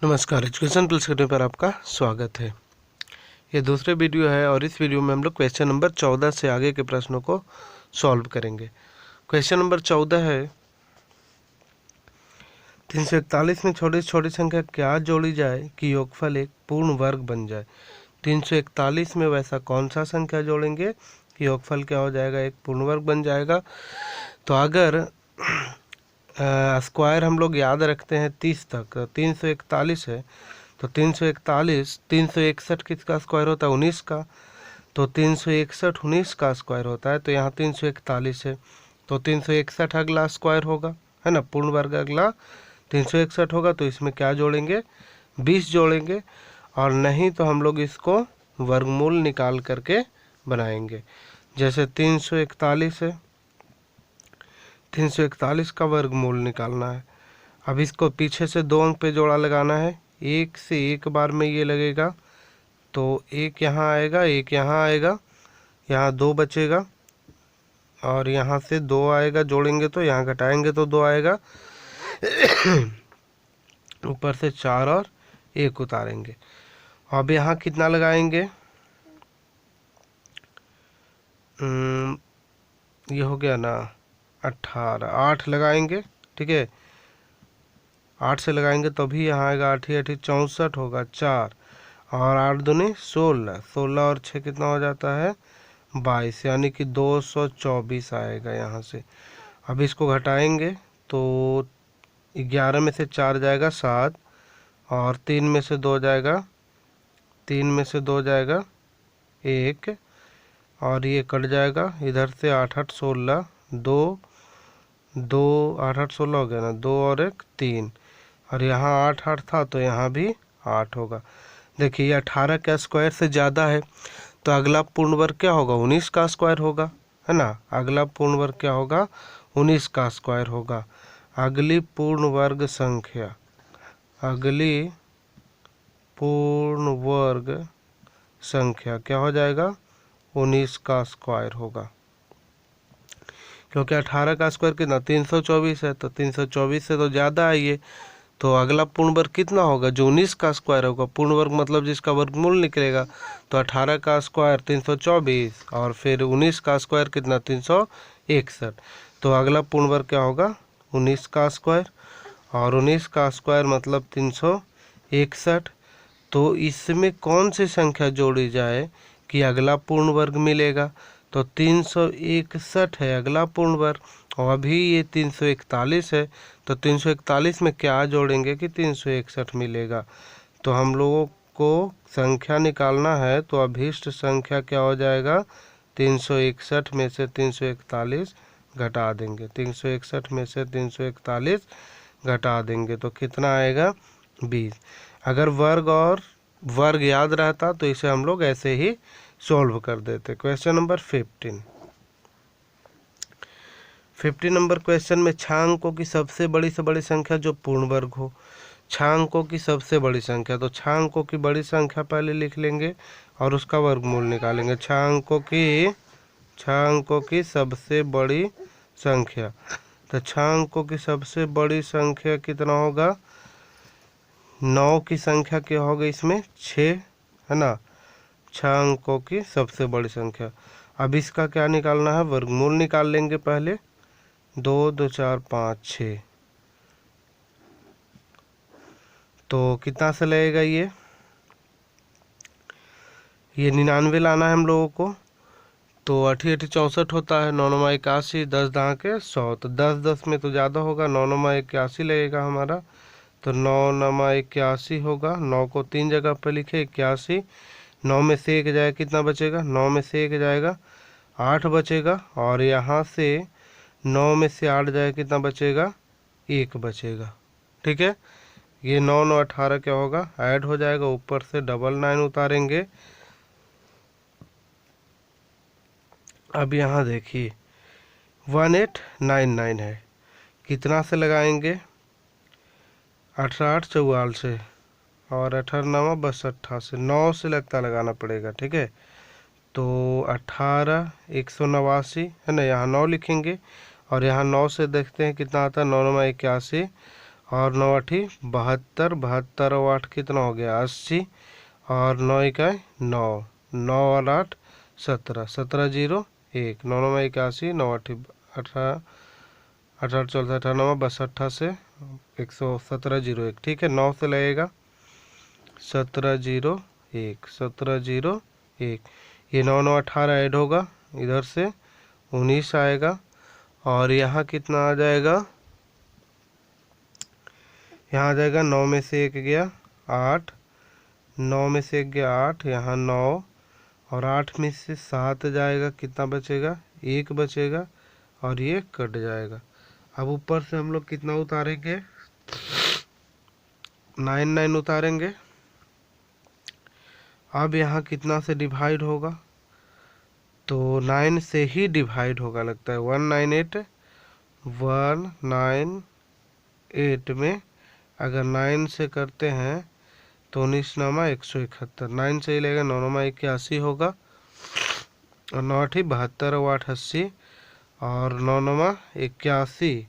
नमस्कार, education plus करने पर आपका स्वागत है। ये दूसरे वीडियो है और इस वीडियो में हम लोग क्वेश्चन नंबर 14 से आगे के प्रश्नों को सॉल्व करेंगे। क्वेश्चन नंबर 14 है, 341 में छोटी से छोटी संख्या क्या जोड़ी जाए कि योगफल एक पूर्ण वर्ग बन जाए। 341 में वैसा कौन सा संख्या जोड़ेंगे कि योगफल क्या हो जाएगा, एक पूर्ण वर्ग बन जाएगा। तो अगर स्क्वायर हम लोग याद रखते हैं 30 तक, 341 है तो 341 361 किसका स्क्वायर होता है, 19 का। तो 361 19 का स्क्वायर होता है, तो यहाँ 341 है तो 361 अगला स्क्वायर होगा, है ना, पूर्ण वर्ग अगला 361 होगा। तो इसमें क्या जोड़ेंगे, 20 जोड़ेंगे, और नहीं तो हम लोग इसको वर्गमूल निकाल करके बनाएंगे। जैसे 341 है, 341 का वर्गमूल निकालना है। अब इसको पीछे से 2 अंक पे जोड़ा लगाना है, एक से एक बार में ये लगेगा, तो एक यहाँ आएगा, एक यहाँ आएगा, यहाँ 2 बचेगा, और यहाँ से 2 आएगा, जोड़ेंगे तो यहाँ घटाएंगे तो 2 आएगा, ऊपर से 4 और 1 उतारेंगे। अब यहाँ कितना लगाएंगे, ये हो गया ना 18, 8 लगाएंगे, ठीक है, 8 से लगाएंगे तभी यहाँ आएगा, 8 8 64 होगा, 4 और 8 दूनी 16, 16 और 6 कितना हो जाता है 22, यानी कि 224 आएगा यहाँ से। अब इसको घटाएंगे तो 11 में से 4 जाएगा 7, और 3 में से 2 जाएगा, 3 में से 2 जाएगा 1, और ये कट जाएगा, इधर से 8 8 16, 2 2 8 8 16 हो गया ना, 2 और 1 3, और यहाँ 8 8 था तो यहाँ भी 8 होगा। देखिए ये 18 का स्क्वायर से ज़्यादा है, तो अगला पूर्ण वर्ग क्या होगा, 19 का स्क्वायर होगा, है ना। अगला पूर्ण वर्ग क्या होगा, 19 का स्क्वायर होगा। अगली पूर्ण वर्ग संख्या, अगली पूर्ण वर्ग संख्या क्या हो जाएगा, 19 का स्क्वायर होगा, क्योंकि 18 का स्क्वायर कितना 324 है, तो 324 से तो ज़्यादा है ये, तो अगला पूर्ण वर्ग कितना होगा, जो 19 का स्क्वायर होगा। पूर्ण वर्ग मतलब जिसका वर्गमूल निकलेगा, तो 18 का स्क्वायर 324 और फिर 19 का स्क्वायर कितना 361, तो अगला पूर्ण वर्ग क्या होगा 19 का स्क्वायर, और 19 का स्क्वायर मतलब 361। तो इसमें कौन सी संख्या जोड़ी जाए कि अगला पूर्ण वर्ग मिलेगा, तो 361 है अगला पूर्ण वर्ग, और अभी ये 341 है, तो 341 में क्या जोड़ेंगे कि 361 मिलेगा। तो हम लोगों को संख्या निकालना है, तो अभीष्ट संख्या क्या हो जाएगा, 361 में से 341 घटा देंगे, 361 में से 341 घटा देंगे तो कितना आएगा 20। अगर वर्ग और वर्ग याद रहता तो इसे हम लोग ऐसे ही सॉल्व कर देते। क्वेश्चन नंबर 15 नंबर क्वेश्चन में 6 अंकों की सबसे बड़ी से बड़ी संख्या जो पूर्ण वर्ग हो। 6 अंकों की सबसे बड़ी संख्या, तो 6 अंकों की बड़ी संख्या पहले लिख लेंगे और उसका वर्गमूल निकालेंगे। 6 अंकों की सबसे बड़ी संख्या, तो 6 अंकों की सबसे बड़ी संख्या कितना होगा, 9 की संख्या क्या होगा इसमें 6, है ना, 6 अंकों की सबसे बड़ी संख्या। अब इसका क्या निकालना है, वर्गमूल निकाल लेंगे पहले, 2 2 4 5 6, तो कितना से लगेगा ये 99 लाना है हम लोगों को। तो 8 8 64 होता है, 9 9 81, 10 10 के 100, तो 10 10 में तो ज़्यादा होगा, 9 9 81 लगेगा हमारा, तो 9 9 81 होगा। 9 को 3 जगह पर लिखे 81, 9 में से 1 जाएगा कितना बचेगा, 9 में से 1 जाएगा 8 बचेगा, और यहाँ से 9 में से 8 जाएगा कितना बचेगा 1 बचेगा, ठीक है। ये 9 9 18 क्या होगा, ऐड हो जाएगा, ऊपर से 99 उतारेंगे। अब यहाँ देखिए 1899 है, कितना से लगाएंगे, 18 8 44 से, और 18 9 बस 88, 9 से लगता लगाना पड़ेगा, ठीक है। तो 18 189 है ना, यहाँ 9 लिखेंगे, और यहाँ 9 से देखते हैं कितना आता है, 9 9 81, और 9 8 72, 72 और 8 कितना हो गया 80, और 9 इकाई 9, 9 और 8 17, 17 0 1, 9 9 81, 9 8 18, 18 14 98, बस 88 117 0 1, ठीक है। 9 से लगेगा 17 0 1, 17 0 1, ये 9 9 18 ऐड होगा, इधर से 19 आएगा, और यहाँ कितना आ जाएगा, यहाँ आ जाएगा 9 में से 1 गया 8, 9 में से 1 गया 8, यहाँ 9, और 8 में से 7 जाएगा, कितना बचेगा 1 बचेगा, और ये कट जाएगा। अब ऊपर से हम लोग कितना उतारेंगे 9 9 उतारेंगे। अब यहाँ कितना से डिवाइड होगा, तो 9 से ही डिवाइड होगा लगता है, 198, 198 में अगर 9 से करते हैं तो 19 नामा 171, 9 से ही लेगा, 9 नामा 81 होगा, और 9 8 72 और 8 80, और 9 नामा 81,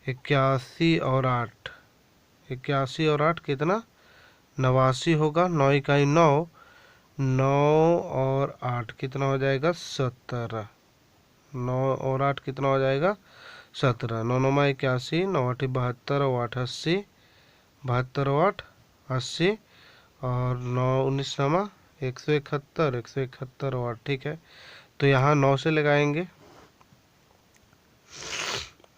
81 और 8, 81 और 8 कितना 89 होगा, 9 इकाई 9, 9 और 8 कितना हो जाएगा 17, 9 और 8 कितना हो जाएगा 17, 9 9 81, 9 8 72 और 8 80, 72 और 8 80, और 9 19 नामा 171, 171 और 8, ठीक है। तो यहाँ 9 से लगाएंगे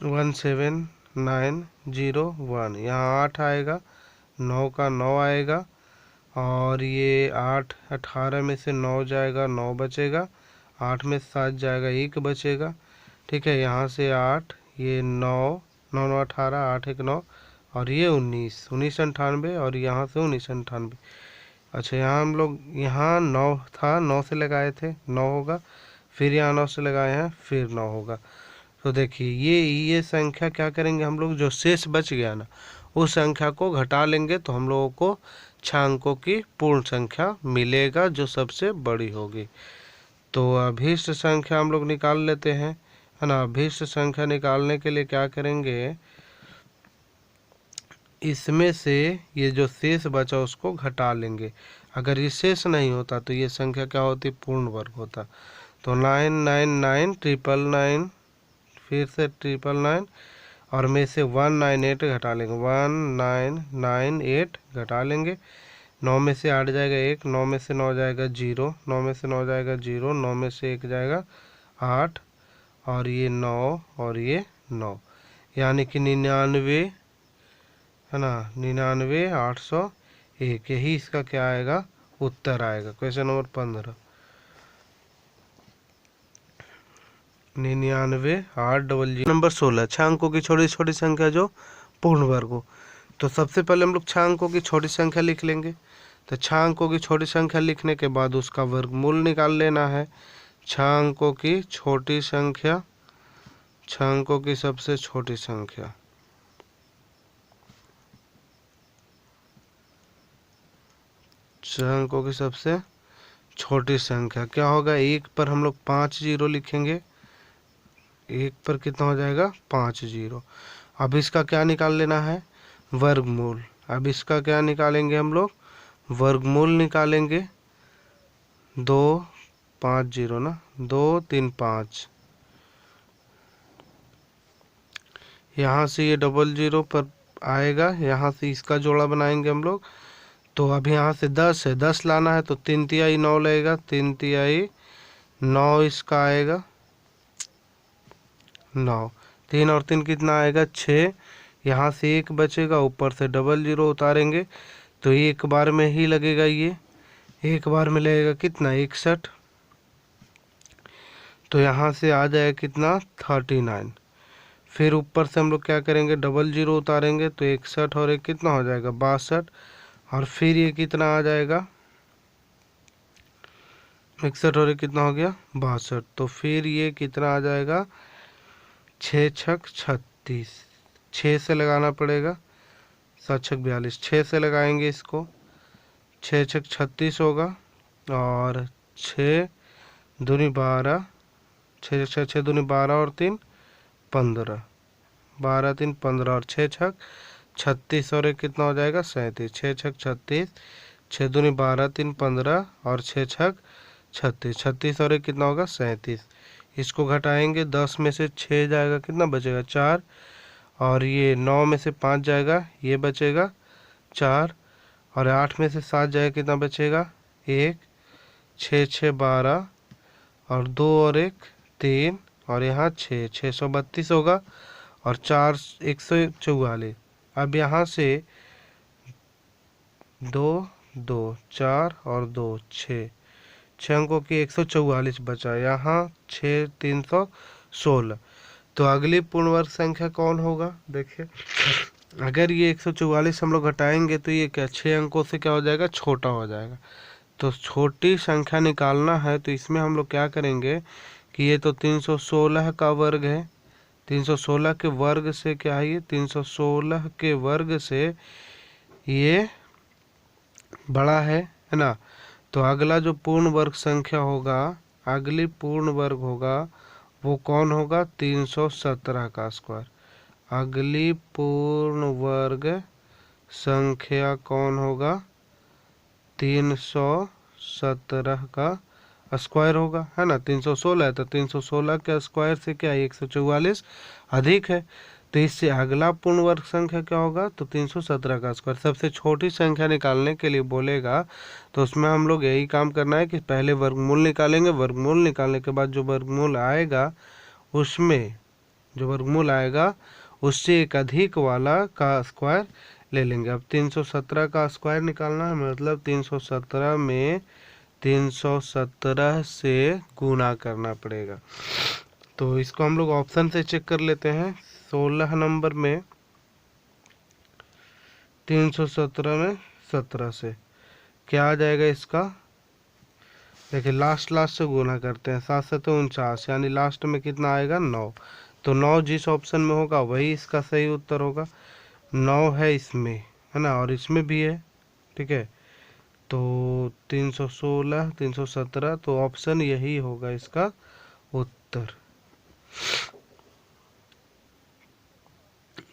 17901, यहाँ 8 आएगा, 9 का 9 आएगा, और ये 8 18 में से 9 जाएगा, 9 बचेगा, 8 में 7 जाएगा, 1 बचेगा, ठीक है। यहाँ से 8, ये 9, 9 9 18, 8 1 9, और ये 19 19 98, और यहाँ से 19 98। अच्छा, यहाँ हम लोग यहाँ 9 था, 9 से लगाए थे 9 होगा, फिर यहाँ 9 से लगाए हैं फिर 9 होगा। तो देखिए ये संख्या क्या करेंगे हम लोग, जो शेष बच गया ना उस संख्या को घटा लेंगे, तो हम लोगों को 6 अंकों की पूर्ण संख्या मिलेगा जो सबसे बड़ी होगी। तो अभीष्ट संख्या हम लोग निकाल लेते हैं, है ना। अभीष्ट संख्या निकालने के लिए क्या करेंगे, इसमें से ये जो शेष बचा उसको घटा लेंगे। अगर ये शेष नहीं होता तो ये संख्या क्या होती, पूर्ण वर्ग होता। तो 999 999, फिर से 999, और में से 198 घटा लेंगे, 1998 घटा लेंगे। 9 में से 8 जाएगा 1, 9 में से 9 जाएगा 0, 9 में से 9 जाएगा 0, 9 में से 1 जाएगा 8, और ये 9 और ये 9, यानी कि 99, है ना, 99,801, यही इसका क्या आएगा, उत्तर आएगा। Question number 15, 99,800। नंबर 16, 6 अंकों की छोटी छोटी संख्या जो पूर्ण वर्ग हो। तो सबसे पहले हम लोग 6 अंकों की छोटी संख्या लिख लेंगे। तो 6 अंकों की छोटी संख्या लिखने के बाद उसका वर्गमूल निकाल लेना है। 6 अंकों की छोटी संख्या, 6 अंकों की सबसे छोटी संख्या, अंकों की सबसे छोटी संख्या क्या होगा, 1 पर हम लोग 5 जीरो लिखेंगे, 1 पर कितना हो जाएगा 5 जीरो। अब इसका क्या निकाल लेना है, वर्गमूल। अब इसका क्या निकालेंगे हम लोग, वर्गमूल निकालेंगे। 2 5 जीरो ना, 2 3 5, यहाँ से ये डबल जीरो पर आएगा, यहाँ से इसका जोड़ा बनाएंगे हम लोग। तो अब यहाँ से 10 है, 10 लाना है तो 3 तिहाई 9 लगेगा, 3 तिहाई 9 इसका आएगा 9, 3 और 3 कितना आएगा 6, यहाँ से 1 बचेगा, ऊपर से डबल जीरो उतारेंगे तो एक बार में ही लगेगा, ये एक बार में लगेगा कितना 61, तो यहाँ से आ जाएगा कितना 39। फिर ऊपर से हम लोग क्या करेंगे, डबल जीरो उतारेंगे तो 61 और एक कितना हो जाएगा 62, और फिर ये कितना आ जाएगा 61 और एक कितना हो गया 62, तो फिर ये कितना आ जाएगा 6 छक 36, 6 से लगाना पड़ेगा, 7 छक 42, 6 से लगाएंगे इसको, 6 छक 36 होगा, और 6 दूनी 12, 6 छः 6 दूनी 12 और 3 15, 12 3 15, और 6 छक 36 और एक कितना हो जाएगा 37, 6 छक 36, 6 दूनी 12, 3 15 और 6 छक 36, 36 और एक कितना होगा 37। इसको घटाएंगे, 10 में से 6 जाएगा कितना बचेगा 4, और ये 9 में से 5 जाएगा ये बचेगा 4, और 8 में से 7 जाएगा कितना बचेगा 1, 6 6 12 और 2 और 1 3 और यहाँ 6, 632 होगा, और 4 144। अब यहाँ से 2 2 4 और 2 6, 6 अंकों की 144 बचा, यहाँ 6 316। तो अगली पूर्ण वर्ग संख्या कौन होगा? देखिए, अगर ये 144 हम लोग घटाएंगे तो ये क्या 6 अंकों से क्या हो जाएगा, छोटा हो जाएगा। तो छोटी संख्या निकालना है तो इसमें हम लोग क्या करेंगे कि ये तो 316 का वर्ग है, 316 के वर्ग से क्या है, ये 316 के वर्ग से ये बड़ा है ना। तो अगला जो पूर्ण वर्ग संख्या होगा, अगली पूर्ण वर्ग होगा वो कौन होगा, 317 का स्क्वायर। अगली पूर्ण वर्ग संख्या कौन होगा, 317 का स्क्वायर होगा, है ना। 316 है तो 316 के स्क्वायर से क्या है 144 अधिक है, तो इससे अगला पूर्ण वर्ग संख्या क्या होगा, तो 317 का स्क्वायर। सबसे छोटी संख्या निकालने के लिए बोलेगा तो उसमें हम लोग यही काम करना है कि पहले वर्गमूल निकालेंगे, वर्गमूल निकालने के बाद जो वर्गमूल आएगा उसमें जो वर्गमूल आएगा उससे एक अधिक वाला का स्क्वायर ले लेंगे। अब 317 का स्क्वायर निकालना है, मतलब 317 में 317 से गुना करना पड़ेगा। तो इसको हम लोग ऑप्शन से चेक कर लेते हैं। 16 नंबर में 317 में 17 से क्या आ जाएगा इसका, देखिए लास्ट से गुना करते हैं, 7 7 49, यानी लास्ट में कितना आएगा 9। तो 9 जिस ऑप्शन में होगा वही इसका सही उत्तर होगा। 9 है इसमें, है ना, और इसमें भी है, ठीक है। तो 316 317, तो ऑप्शन यही होगा इसका उत्तर।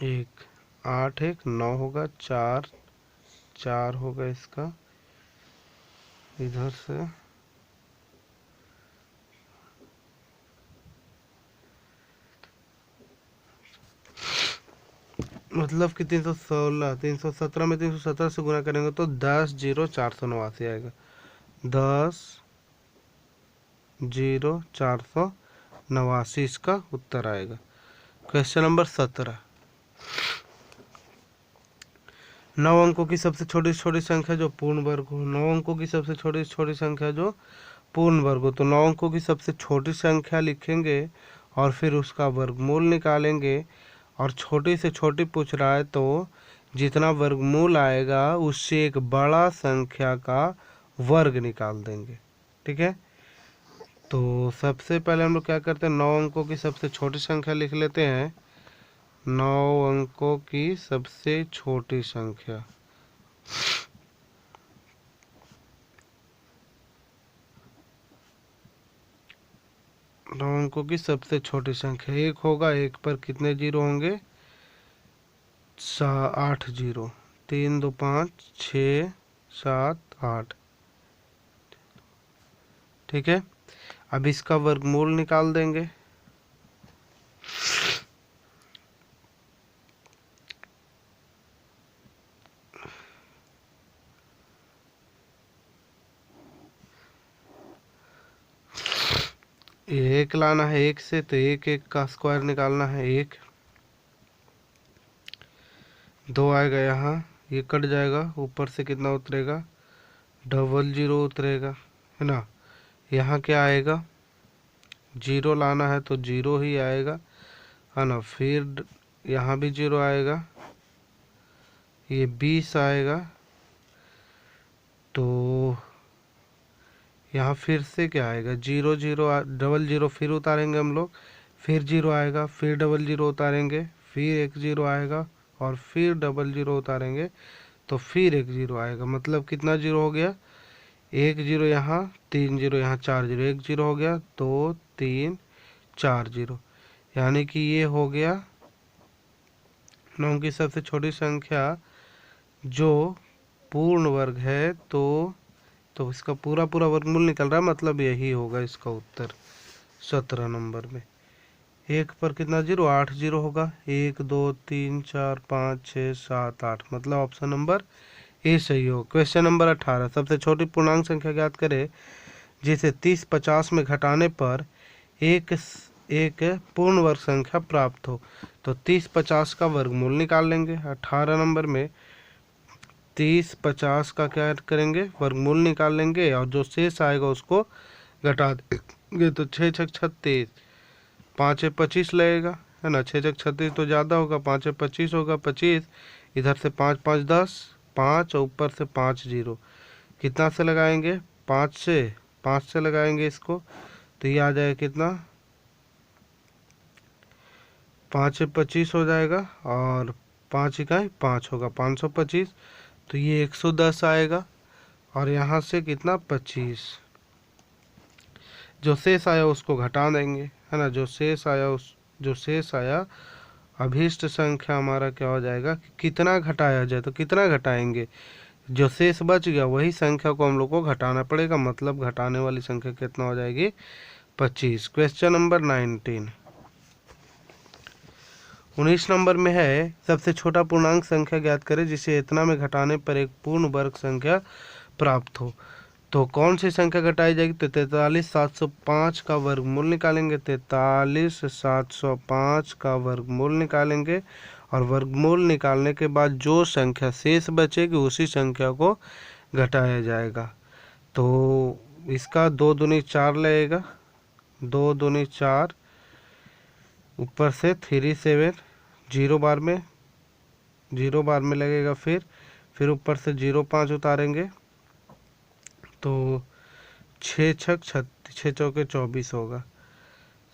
1 8 1 9 होगा, 4 4 होगा इसका इधर से, मतलब कि 317 में 317 से गुना करेंगे तो 10 0 489 आएगा, 10 0 489 इसका उत्तर आएगा। क्वेश्चन नंबर 17, 9 अंकों की सबसे छोटी संख्या जो पूर्ण वर्ग हो। 9 अंकों की सबसे छोटी संख्या जो पूर्ण वर्ग हो, तो 9 अंकों की सबसे छोटी संख्या लिखेंगे और फिर उसका वर्गमूल निकालेंगे, और छोटी से छोटी पूछ रहा है तो जितना वर्गमूल आएगा उससे एक बड़ा संख्या का वर्ग निकाल देंगे, ठीक है। तो सबसे पहले हम लोग क्या करते हैं, 9 अंकों की सबसे छोटी संख्या लिख लेते हैं। 9 अंकों की सबसे छोटी संख्या, नौ अंकों की सबसे छोटी संख्या 1 होगा, 1 पर कितने जीरो होंगे, 8 जीरो, 3 2 5 6 7 8, ठीक है। अब इसका वर्गमूल निकाल देंगे। एक लाना है 1 से, तो 1 1 का स्क्वायर निकालना है, 1 2 आएगा, यहाँ ये कट जाएगा, ऊपर से कितना उतरेगा, 00 उतरेगा, है ना। यहाँ क्या आएगा, 0 लाना है तो 0 ही आएगा, है ना। फिर यहाँ भी 0 आएगा, ये 20 आएगा, तो यहाँ फिर से क्या आएगा, 0 0 00 फिर उतारेंगे हम लोग, फिर 0 आएगा, फिर 00 उतारेंगे, फिर 1 0 आएगा, और फिर 00 उतारेंगे तो फिर 1 0 आएगा। मतलब कितना 0 हो गया, 1 0 यहाँ, 3 0 यहाँ, 4 0, 1 0 हो गया, 2 3 4 0, यानी कि ये हो गया 9 की सबसे छोटी संख्या जो पूर्ण वर्ग है तो इसका पूरा पूरा वर्गमूल निकल रहा है, मतलब यही होगा इसका उत्तर 17 नंबर में। 1 पर कितना जीरो, 8 जीरो होगा। 1 2 3 4 5 6 7 8, मतलब ऑप्शन नंबर ए सही हो। क्वेश्चन नंबर 18, सबसे छोटी पूर्णांक संख्या ज्ञात करें जिसे 30 50 में घटाने पर एक पूर्ण वर्ग संख्या प्राप्त हो। तो 30 50 का वर्गमूल निकाल लेंगे। 18 नंबर में 30 50 का क्या करेंगे, वर्गमूल निकाल लेंगे और जो शेष आएगा उसको घटा देंगे। तो 6 6 36, 5 25 लगेगा, है ना। 6 6 36 तो ज़्यादा होगा, 5 25 होगा, 25 इधर से 5 5 10, 5 और ऊपर से 5 जीरो, कितना से लगाएंगे, 5 से लगाएंगे इसको, तो ये आ जाएगा कितना, 5 25 हो जाएगा और 5 इकाई 5 होगा, 525, तो ये 110 आएगा। और यहाँ से कितना, 25, जो शेष आया उसको घटा देंगे, है ना। जो शेष आया अभीष्ट संख्या हमारा क्या हो जाएगा, कि कितना घटाया जाए, तो कितना घटाएंगे, जो शेष बच गया वही संख्या को हम लोग को घटाना पड़ेगा, मतलब घटाने वाली संख्या कितना हो जाएगी, 25। क्वेश्चन नंबर 19 नंबर में है, सबसे छोटा पूर्णांक संख्या ज्ञात करें जिसे इतना में घटाने पर एक पूर्ण वर्ग संख्या प्राप्त हो। तो कौन सी संख्या घटाई जाएगी, तो 43 705 का वर्गमूल निकालेंगे। 43 705 का वर्गमूल निकालेंगे और वर्गमूल निकालने के बाद जो संख्या शेष बचेगी उसी संख्या को घटाया जाएगा। तो इसका 2 दूनी 4 लगेगा, 2 दूनी 4, ऊपर से 3 7, जीरो बार में लगेगा, फिर ऊपर से 0 5 उतारेंगे, तो 6 6 चौके 24 होगा,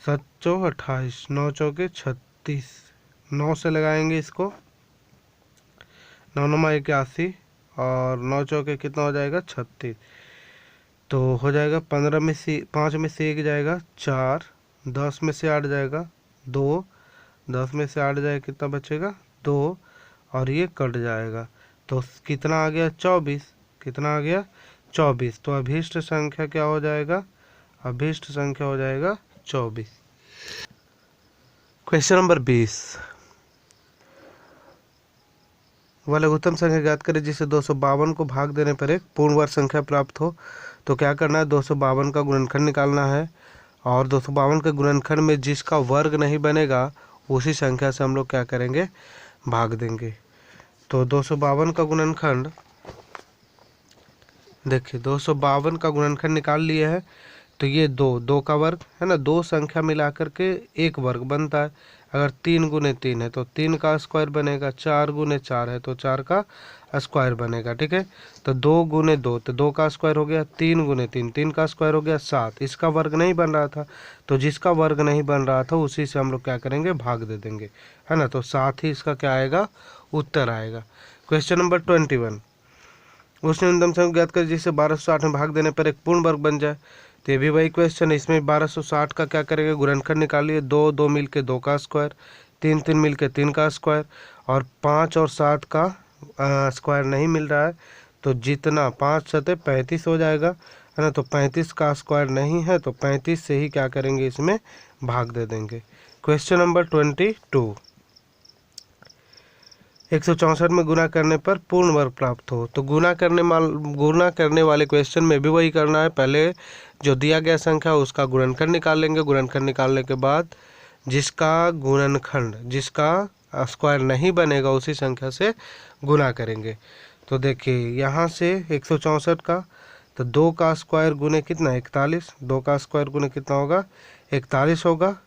7 चौ 28, 9 चौके 36, 9 से लगाएंगे इसको, 9 9 81 और 9 चौके कितना हो जाएगा, 36, तो हो जाएगा 15 में से 5 में से 1 जाएगा 4, 10 में से 8 जाएगा 2, 10 में से 8 जाएगा कितना बचेगा, 2, और ये कट जाएगा, तो कितना आ गया, 24, कितना आ गया, 24। तो अभीष्ट संख्या क्या हो जाएगा, अभीष्ट संख्या हो जाएगा 24। क्वेश्चन नंबर 20, वह लघुत्तम संख्या ज्ञात करें जिसे 252 को भाग देने पर एक पूर्ण वर्ग संख्या प्राप्त हो। तो क्या करना है, 252 का गुणनखंड निकालना है और 252 के गुणनखंड में जिसका वर्ग नहीं बनेगा उसी संख्या से हम लोग क्या करेंगे, भाग देंगे। तो 252 का गुणनखंड देखिए, 252 का गुणनखंड निकाल लिए है, तो ये 2 का वर्ग है ना, 2 संख्या मिलाकर के एक वर्ग बनता है। अगर 3 गुने 3 है तो 3 का स्क्वायर बनेगा, 4 गुने 4 है तो 4 का स्क्वायर बनेगा, ठीक है। तो 2 गुने 2 तो 2 का स्क्वायर हो गया, 3 गुने 3 3 का स्क्वायर हो गया 7, इसका वर्ग नहीं बन रहा था, तो जिसका वर्ग नहीं बन रहा था उसी से हम लोग क्या करेंगे, भाग दे देंगे, है ना। तो 7 ही इसका क्या आएगा, उत्तर आएगा। क्वेश्चन नंबर 21, उस न्यूनतम संख्या ज्ञात कर जिसे 1260 में भाग देने पर एक पूर्ण वर्ग बन जाए। तो ये भी वही क्वेश्चन है, इसमें 1260 का क्या करेंगे, गुणनखंड निकालिए, 2 2 मिल के 2 का स्क्वायर, 3 3 मिल के 3 का स्क्वायर, और 5 और 7 का स्क्वायर नहीं मिल रहा है, तो जितना 5 7 35 हो जाएगा, है ना। तो 35 का स्क्वायर नहीं है, तो 35 से ही क्या करेंगे, इसमें भाग दे देंगे। क्वेश्चन नंबर 22, 164 में गुना करने पर पूर्ण वर्ग प्राप्त हो। तो गुना करने वाले क्वेश्चन में भी वही करना है, पहले जो दिया गया संख्या उसका गुणनखंड निकाल लेंगे, गुणनखंड निकालने के बाद जिसका स्क्वायर नहीं बनेगा उसी संख्या से गुना करेंगे। तो देखिए यहाँ से 164 का, तो 2 का स्क्वायर गुने कितना, 41, 2 का स्क्वायर गुने कितना होगा, 41 होगा,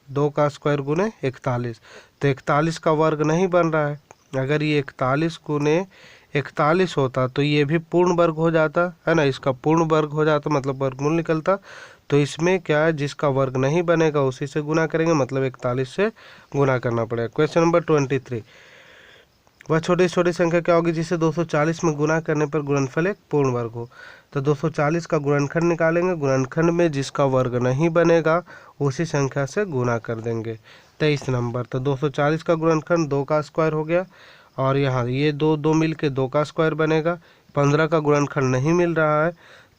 2 का स्क्वायर गुने 41, तो 41 का वर्ग नहीं बन रहा है। अगर ये 41 गुने 41 होता तो ये भी पूर्ण वर्ग हो जाता, है ना, इसका पूर्ण वर्ग हो जाता, मतलब वर्गमूल निकलता। तो इसमें क्या है, जिसका वर्ग नहीं बनेगा उसी से गुना करेंगे, मतलब 41 से गुना करना पड़ेगा। क्वेश्चन नंबर 23, वह छोटी छोटी संख्या क्या होगी जिसे 240 में गुना करने पर गुणनफल एक पूर्ण वर्ग हो। तो 240 का गुणनखंड निकालेंगे, गुणनखंड में जिसका वर्ग नहीं बनेगा उसी संख्या से गुना कर देंगे। 23 नंबर। तो 240 का गुणनखंड 2 का स्क्वायर हो गया, और यहाँ ये दो दो मिल के 2 का स्क्वायर बनेगा। 15 का गुणनखंड नहीं मिल रहा है,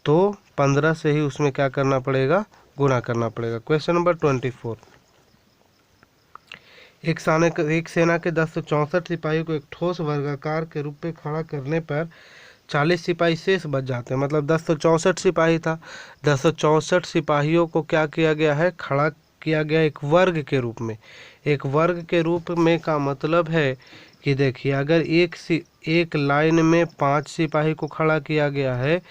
तो 15 से ही उसमें क्या करना पड़ेगा, गुणा करना पड़ेगा। Question number 24। एक सेना के 1064 सिपाहियों को एक ठोस वर्गाकार के रूप में खड़ा करने पर 40 सिपाही शेष बच जाते हैं। मतलब 1064 सिपाही था, 1064 सिपाहियों को क्या किया गया है, खड़ा किया गया एक वर्ग के रूप में। एक वर्ग के रूप में का मतलब है कि देखिए, अगर एक लाइन में 5 सिपाही को खड़ा किया गया है,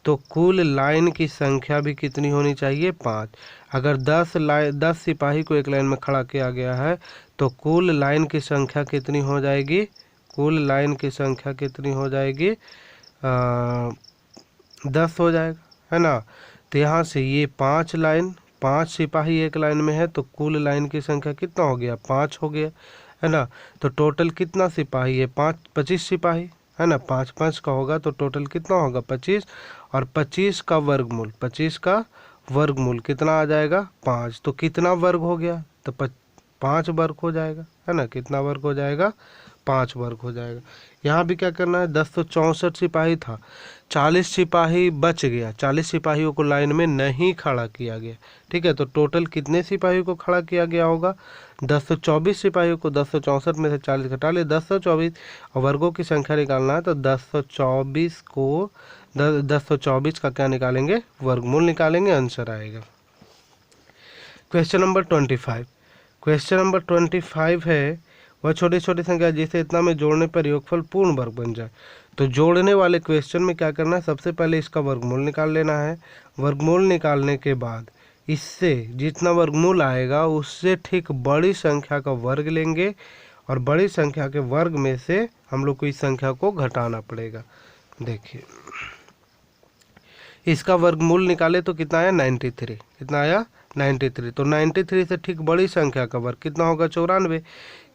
तो कुल लाइन की संख्या भी कितनी होनी चाहिए, 5। अगर 10 सिपाही को एक लाइन में खड़ा किया गया है, तो कुल लाइन की संख्या कितनी हो जाएगी, कुल लाइन की संख्या कितनी हो जाएगी, 10 हो जाएगा, है ना। तो यहाँ से ये 5 सिपाही एक लाइन में है, तो कुल लाइन की संख्या कितना हो गया, 5 हो गया, है ना। तो टोटल कितना सिपाही है, 25 सिपाही, है ना। 5 का होगा तो टोटल कितना होगा, 25। और 25 का वर्गमूल कितना आ जाएगा, 5। तो कितना वर्ग हो गया, तो 5 वर्ग हो जाएगा, है ना। कितना वर्ग हो जाएगा, 5 वर्ग हो जाएगा। यहाँ भी क्या करना है, 1064 सिपाही था, 40 सिपाही बच गया, 40 सिपाहियों को लाइन में नहीं खड़ा किया गया, ठीक है। तो टोटल कितने सिपाहियों को खड़ा किया गया होगा, 1024 सिपाहियों को। 1064 में से 40 घटा ले, 1024, और वर्गों की संख्या निकालना है, तो 1024 का क्या निकालेंगे, वर्गमूल निकालेंगे, आंसर आएगा। Question number 25। क्वेश्चन नंबर 25 है, वह छोटी छोटी संख्या जिसे इतना में जोड़ने पर योगफल पूर्ण वर्ग बन जाए। तो जोड़ने वाले क्वेश्चन में क्या करना है, सबसे पहले इसका वर्गमूल निकाल लेना है। वर्गमूल निकालने के बाद इससे जितना वर्गमूल आएगा उससे ठीक बड़ी संख्या का वर्ग लेंगे, और बड़ी संख्या के वर्ग में से हम लोग को इस संख्या को घटाना पड़ेगा। देखिए, इसका वर्गमूल निकाले तो कितना आया, 93। कितना आया, 93। तो 93 से ठीक बड़ी संख्या का वर्ग कितना होगा, 94,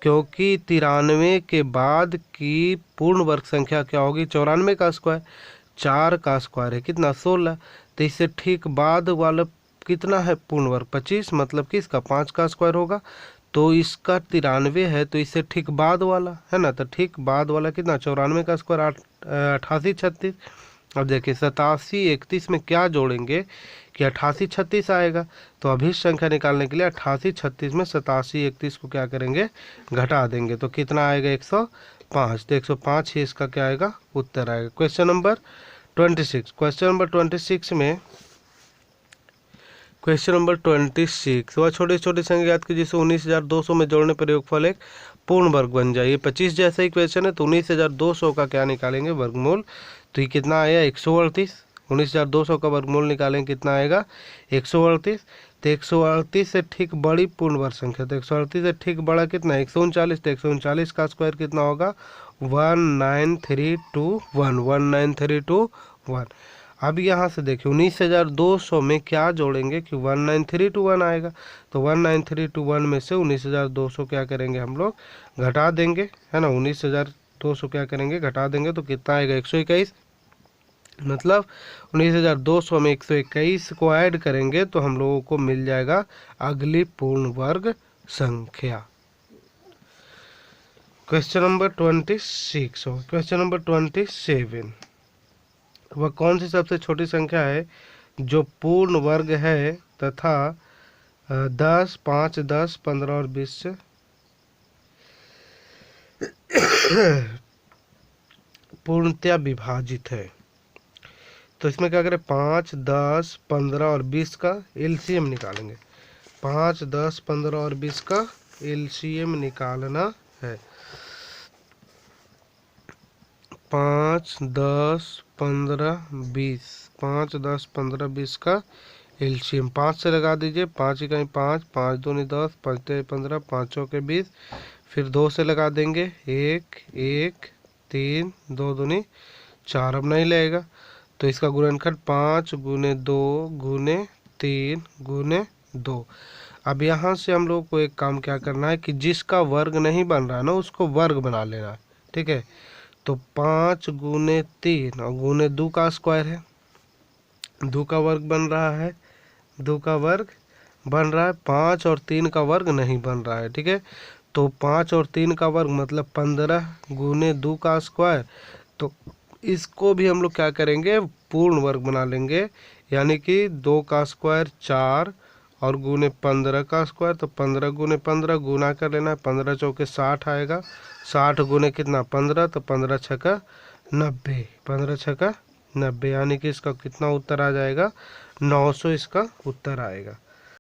क्योंकि 93 के बाद की पूर्ण वर्ग संख्या क्या होगी, 94 का स्क्वायर, 4 का स्क्वायर है कितना, 16। तो इससे ठीक बाद वाला कितना है, पूर्ण वर्ग 25, मतलब कि इसका 5 का स्क्वायर होगा। तो इसका 93 है, तो इससे ठीक बाद वाला, है ना। तो ठीक बाद वाला कितना, 94 का स्क्वायर 88 36। अब देखिए 87 31 में क्या जोड़ेंगे कि 88 36 आएगा। तो अभी संख्या निकालने के लिए 88 36 में 87 31 को क्या करेंगे, घटा देंगे, तो कितना आएगा, 105। तो 105 ही इसका क्या आएगा, उत्तर आएगा। Question number 26। क्वेश्चन नंबर 26 में, क्वेश्चन नंबर 26, वह छोटी छोटी संख्या याद की जिसे 19,200 में जोड़ने पर योगफल एक पूर्ण वर्ग बन जाए। ये 25 जैसा ही क्वेश्चन है, तो 19,200 का क्या निकालेंगे, वर्गमूल। तो ये कितना आया, 138। 19,200 का वर्गमूल निकालेंगे, कितना आएगा, 138। तो 138 से ठीक बड़ी पूर्ण वर्ग संख्या, तो 138 से ठीक बड़ा कितना है, 139। तो 139 का स्क्वायर कितना होगा, 19321। अब यहाँ से देखिए 19,200 में क्या जोड़ेंगे कि 19321 आएगा। तो 19321 में से 19,200 क्या करेंगे, हम लोग घटा देंगे, है ना। 19,200 क्या करेंगे, घटा देंगे, तो कितना आएगा, 121। मतलब 19,200 में 121 को ऐड करेंगे तो हम लोगों को मिल जाएगा अगली पूर्ण वर्ग संख्या। क्वेश्चन नंबर 26 और क्वेश्चन नंबर 27, वह कौन सी सबसे छोटी संख्या है जो पूर्ण वर्ग है तथा 10, 5, 10, 15 और 20 से पूर्णतया विभाजित है। तो इसमें क्या करें, 5, 10, 15 और 20 का एलसीएम निकालेंगे। 5, 10, 15 और 20 का एलसीएम निकालना है। 5, 10, 15, 20, 5, 10, 15, 20 का एलसीएम 5 से लगा दीजिए। 5 इकाई 5, 5 दूनी 10, 5 तिहाई 15, 5 चौके 20। फिर 2 से लगा देंगे, 1, 1, 3, 2 दूनी 4। अब नहीं लगेगा, तो इसका गुणनखंड 5 गुने 2 गुने 3 गुने 2। अब यहाँ से हम लोग को एक काम क्या करना है कि जिसका वर्ग नहीं बन रहा है ना, उसको वर्ग बना लेना है, ठीक है। तो 5 गुने 3 और गुने 2 का स्क्वायर है, 2 का वर्ग बन रहा है, 2 का वर्ग बन रहा है, 5 और 3 का वर्ग नहीं बन रहा है। ठीक है, तो 5 और 3 का वर्ग मतलब 15 गुने 2 का स्क्वायर। तो इसको भी हम लोग क्या करेंगे, पूर्ण वर्ग बना लेंगे, यानी कि 2 का स्क्वायर 4 और गुने 15 का स्क्वायर, तो 15 गुने 15 गुना कर लेना है, 15 चौके 60 आएगा, 60 गुने कितना 15, तो 15 छक्का 90, 15 छक्का 90, यानी कि इसका कितना उत्तर आ जाएगा, 900 इसका उत्तर आएगा।